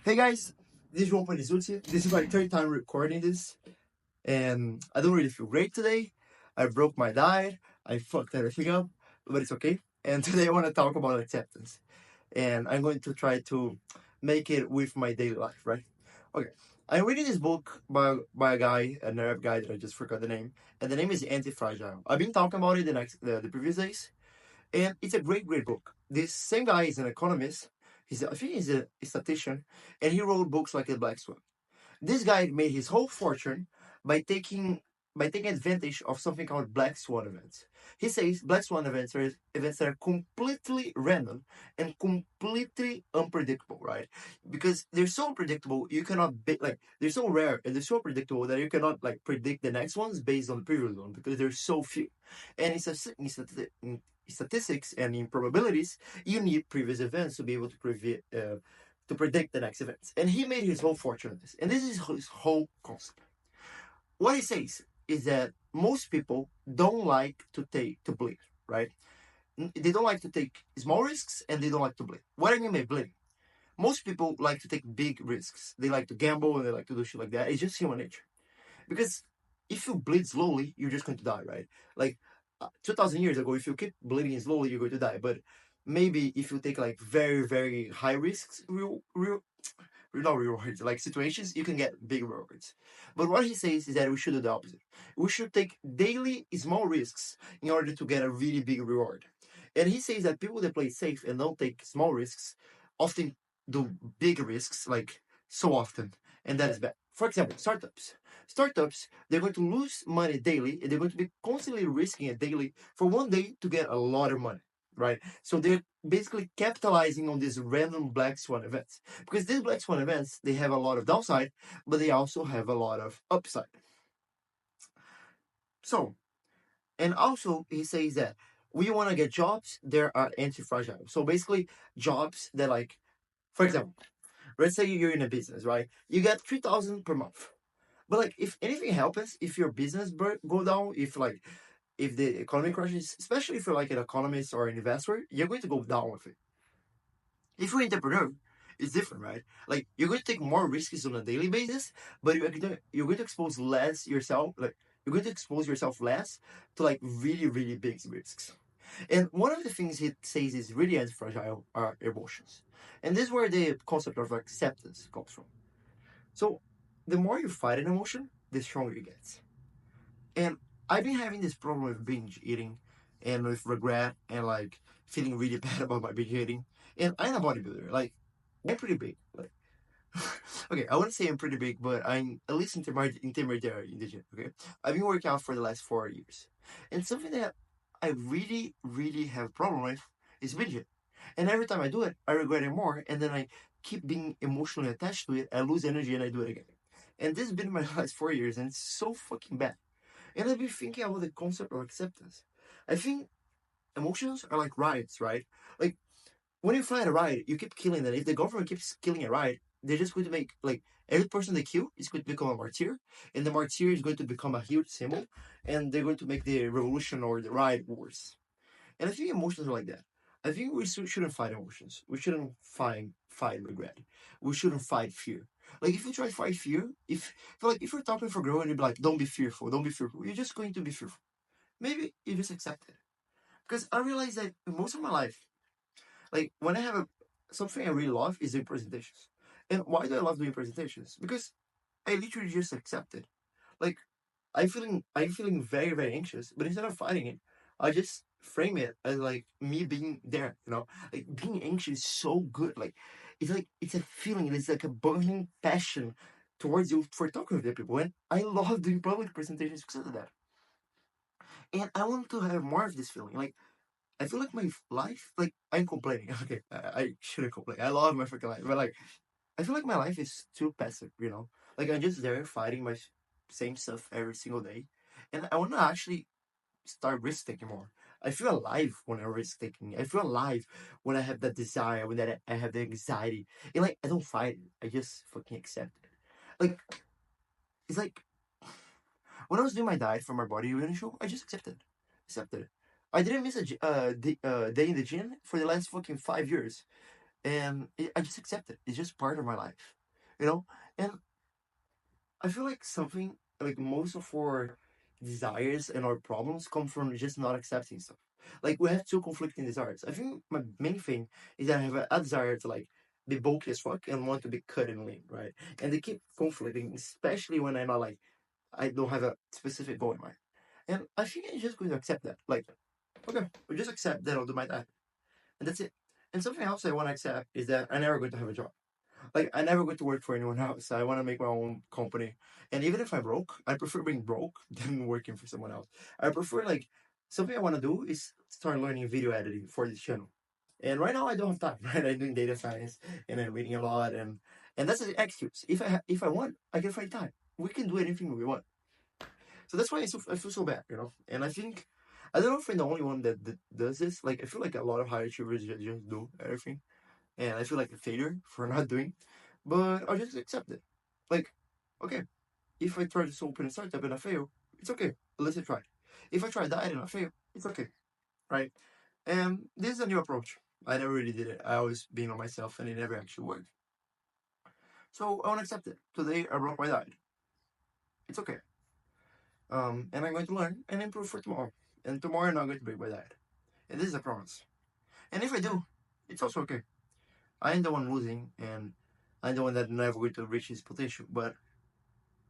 Hey guys, this is Juan Panizuti. This is my third time recording this, and I don't really feel great today. I broke my diet, I fucked everything up, but it's okay. And today I want to talk about acceptance, and I'm going to try to make it with my daily life, right? Okay, I'm reading this book by a guy, an Arab guy that I just forgot the name, and the name is Anti-Fragile. I've been talking about it the previous days, and it's a great book. This same guy is an economist. I think he's a statistician, and he wrote books like The Black Swan. This guy made his whole fortune by taking advantage of something called black swan events. He says black swan events are events that are completely random and completely unpredictable, right? Because they're so unpredictable, you cannot like they're so rare and they're so predictable that you cannot like predict the next ones based on the previous one because there's so few. And in statistics and in probabilities, you need previous events to be able to predict the next events. And he made his whole fortune on this. And this is his whole concept. What he says is that most people don't like to bleed, right? They don't like to take small risks and they don't like to bleed. What I mean by bleeding? Most people like to take big risks. They like to gamble and they like to do shit like that. It's just human nature. Because if you bleed slowly, you're just going to die, right? Like 2,000 years ago, if you keep bleeding slowly, you're going to die. But maybe if you take like very high risks, not rewards, like situations, you can get big rewards. But what he says is that we should do the opposite. We should take daily small risks in order to get a really big reward. And he says that people that play safe and don't take small risks often do big risks, like so often, and that is bad. For example, startups. Startups, they're going to lose money daily, and they're going to be constantly risking it daily for one day to get a lot of money, right? So they're basically capitalizing on these random black swan events because these black swan events they have a lot of downside, but they also have a lot of upside. So, and also he says that we want to get jobs that are anti-fragile. So basically, jobs that like, for example, let's say you're in a business, right? You get 3,000 per month. But like, if anything happens, if your business go down, if the economy crashes, especially if you're like an economist or an investor, you're going to go down with it. If you're an entrepreneur, it's different, right? Like you're going to take more risks on a daily basis, but you're going to expose less yourself. Like you're going to expose yourself less to like really big risks. And one of the things he says is really anti-fragile are emotions, and this is where the concept of acceptance comes from. So the more you fight an emotion, the stronger it gets. And I've been having this problem with binge eating and with regret and like feeling really bad about my binge eating. And I'm a bodybuilder. Like I'm pretty big. Like okay, I wouldn't say I'm pretty big, but I'm at least intermediary in the gym. Okay, I've been working out for the last 4 years, and something that I really have a problem with is binging. And every time I do it, I regret it more, and then I keep being emotionally attached to it. I lose energy, and I do it again. And this has been my last 4 years, and it's so fucking bad. And I've been thinking about the concept of acceptance. I think emotions are like riots, right? Like when you fight a riot, you keep killing them. If the government keeps killing a riot, they're just going to make like every person they kill is going to become a martyr, and the martyr is going to become a huge symbol, and they're going to make the revolution or the riot worse. And I think emotions are like that. I think we shouldn't fight emotions. We shouldn't fight regret. We shouldn't fight fear. Like if you try to fight fear, if you're talking for girl and you're like, don't be fearful, don't be fearful, you're just going to be fearful. Maybe you just accept it. Because I realize that most of my life, like when I have something I really love is doing presentations. And why do I love doing presentations? Because I literally just accept it. Like I'm feeling very anxious, but instead of fighting it, I just frame it as like me being there, Like being anxious is so good. Like it's a feeling, it's like a burning passion towards you for talking with the people. And I love doing public presentations because of that. And I want to have more of this feeling. Like I feel like my life, like I'm complaining. Okay, I shouldn't complain. I love my freaking life, but like I feel like my life is too passive. Like I'm just there fighting my same stuff every single day, and I want to actually start risk taking more. I feel alive when I'm risk taking. I feel alive when I have that desire, when that I have the anxiety, and like I don't fight it. I just fucking accept it. Like it's like when I was doing my diet for my body rebuilding show, I just accepted it. I didn't miss a day in the gym for the last fucking 5 years, and I just accept it. It's just part of my life. you know. And I feel like something like most of our desires and our problems come from just not accepting stuff. Like we have two conflicting desires. I think my main thing is that I have a desire to like be bulky as fuck and want to be cut and lean, right? And they keep conflicting, especially when I'm not like I don't have a specific goal in mind. And I think I'm just going to accept that. Like, okay, we just accept that I'll do my diet. And that's it. And something else I want to accept is that I'm never going to have a job. Like I never going to work for anyone else. I want to make my own company. And even if I'm broke, I prefer being broke than working for someone else. I prefer like something I want to do is start learning video editing for this channel. And right now I don't have time. Right, I'm doing data science and I'm reading a lot, and that's an excuse. If I want, I can find time. We can do anything we want. So that's why I feel so bad, you know. And I think I don't know if I'm the only one that does this. Like I feel like a lot of high achievers just do everything, and I feel like a failure for not doing. But I'll just accept it. Like, okay, if I try to open a startup and I fail, it's okay. Let's try. If I try that and I fail, it's okay, right? And this is a new approach. I never really did it. I always been on myself, and it never actually worked. So I want to accept it. Today I broke my diet. It's okay. And I'm going to learn and improve for tomorrow. And tomorrow I'm not going to break my diet. And this is a promise. And if I do, it's also okay. I am the one losing, and I'm the one that never going to reach his potential. But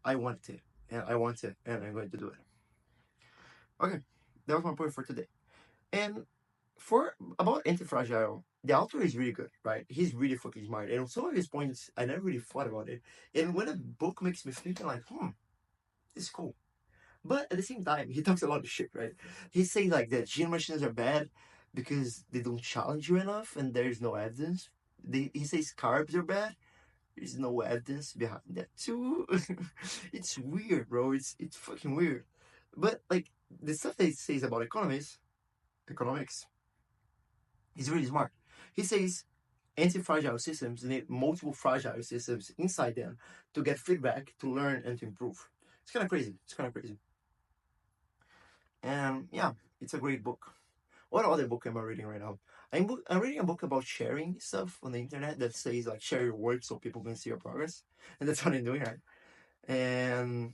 I want it, and I want it, and I'm going to do it. Okay, that was my point for today. And for about anti-fragile, the author is really good, right? He's really fucking smart, and some of his points I never really thought about it. And when a book makes me think, I'm like, this is cool. But at the same time, he talks a lot of shit, right? He says like that gym machines are bad because they don't challenge you enough, and there's no evidence. He says carbs are bad. There's no evidence behind that too. It's weird, bro. It's fucking weird. But like the stuff that he says about economics, he's really smart. He says anti-fragile systems need multiple fragile systems inside them to get feedback, to learn, and to improve. It's kind of crazy. It's kind of crazy. And yeah, it's a great book. What other book am I reading right now? I'm reading a book about sharing stuff on the internet that says like share your work so people can see your progress, and that's what I'm doing, right? And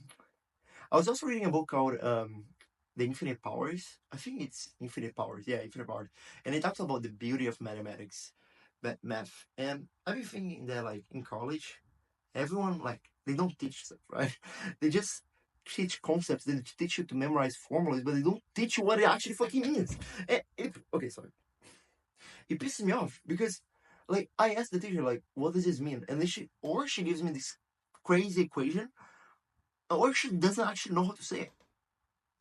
I was also reading a book called The Infinite Powers. I think it's Infinite Powers. Yeah, Infinite Powers. And it talks about the beauty of mathematics, math. And I've been thinking that like in college, everyone like they don't teach stuff, right? They just teach concepts. They teach you to memorize formulas, but they don't teach you what it actually fucking means. Okay, sorry. It pisses me off because like I asked the teacher like, what does this mean? And then she gives me this crazy equation, or she doesn't actually know how to say it.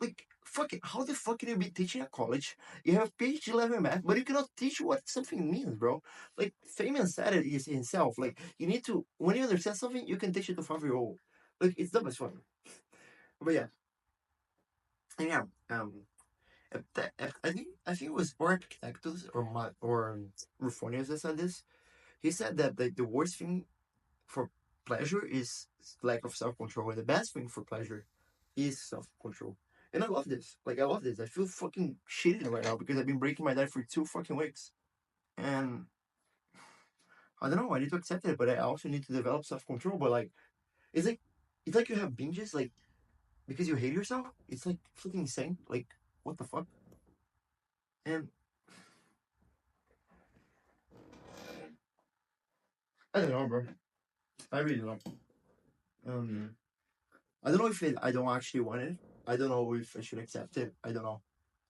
Like, fuck it. How the fuck can you be teaching at college? You have PhD level in math, but you cannot teach what something means, bro. Like, Feynman said it is himself. Like, you need to, when you understand something, you can teach it to 5 year old. Like, it's dumb as fuck. But yeah, and yeah, I think it was Architectus or Ruphonius that said this. He said that the worst thing for pleasure is lack of self control, and the best thing for pleasure is self control. And I love this. Like I love this. I feel fucking shitty right now because I've been breaking my diet for 2 fucking weeks, and I don't know. I need to accept it, but I also need to develop self control. But like, it's like it's like you have binges like because you hate yourself. It's like fucking insane. Like what the fuck? And I don't know, bro. I really don't. Um, I don't know if I don't actually want it. I don't know if I should accept it. I don't know.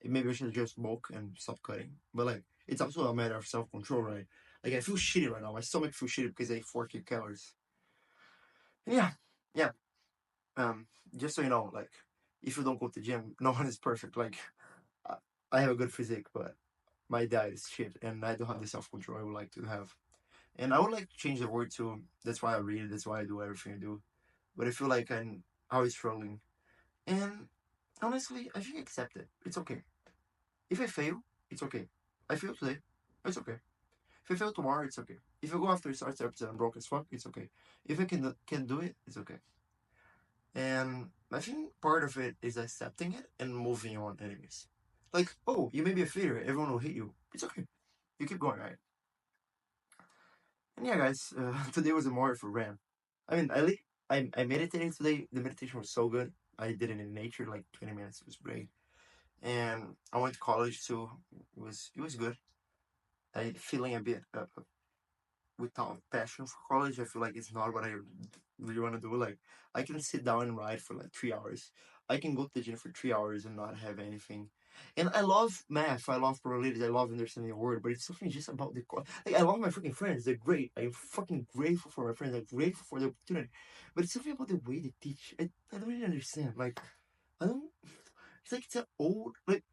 Maybe I should just bulk and stop cutting. But like, it's also a matter of self control, right? Like, I feel shitty right now. My stomach feels shitty because I ate 40 calories. And yeah, yeah. Um, just so you know, like, if you don't go to the gym, no one is perfect. Like, I I have a good physique, but my diet is shit, and I don't have the self control I would like to have. And I would like to change the word to. That's why I read. That's why I do everything I do. But I feel like I'm always struggling. And honestly, I think accept it. It's okay. If I fail, it's okay. I fail today, it's okay. If I fail tomorrow, it's okay. If I go after starts episode and I'm broke as fuck, it's okay. If I can do it, it's okay. And I think part of it is accepting it and moving on anyways. Like, oh, you may be a failure, everyone will hate you. It's okay. You keep going, right? And yeah, guys, today was a more for Ram. I mean, I meditated today. The meditation was so good. I did it in nature, like 20 minutes. It was great. And I went to college too. It was good. I feeling a bit without passion for college. I feel like it's not what I really want to do. Like I can sit down and write for like 3 hours. I can go to the gym for 3 hours and not have anything. And I love math. I love probabilities. I love understanding the word. But it's something just about the like. I love my freaking friends. They're great. I'm fucking grateful for my friends. I'm grateful for the opportunity. But it's something about the way they teach. I don't really understand. Like I don't. It's like it's an old like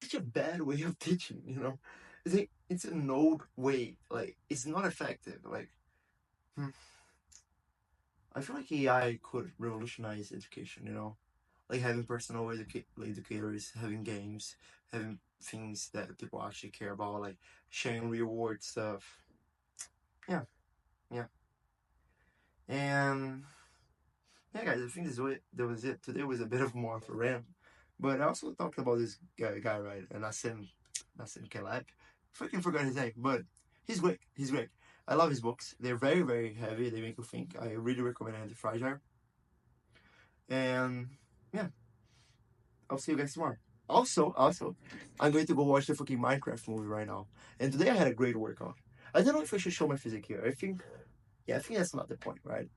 such a bad way of teaching. It's like it's an old way. Like it's not effective. Like. Hmm. I feel like AI could revolutionize education, like having personal educators, having games, having things that people actually care about, like sharing real world stuff. Yeah, yeah. And yeah, guys, I think that was it. Today was a bit of more of a rant, but I also talked about this guy right? And Nassim Taleb. Freaking forgot his name, but he's great. He's great. I love his books. They're very, very heavy. They make you think. I really recommend Anti-Fragile. And yeah, I'll see you guys tomorrow. Also, I'm going to go watch the fucking Minecraft movie right now. And today I had a great workout. I don't know if I should show my physique here. Yeah, I think that's not the point, right?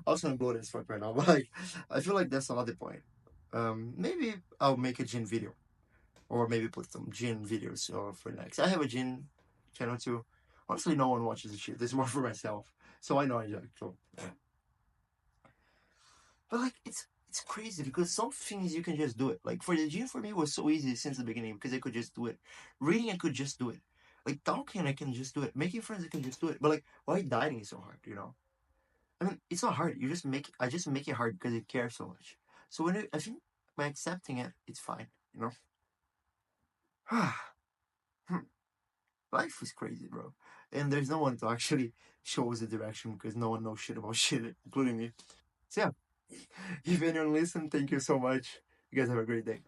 Also, I'm bloated as fuck right now, but like, I feel like that's not the point. Maybe I'll make a gym video, or maybe put some gym videos for next. I have a gym channel too. Honestly, no one watches the shit. This is more for myself, so I know I enjoy it. So but like it's crazy because some things you can just do it. Like for the gym for me it was so easy since the beginning because I could just do it. Reading I could just do it. Like talking I can just do it. Making friends I can just do it. But like why dieting is so hard? I mean it's not hard. I just make it hard because I care so much. So I think by accepting it, it's fine. Life is crazy, bro. And there's no one to actually show us the direction because no one knows shit about shit, including me. So yeah, if anyone listen, thank you so much. You guys have a great day.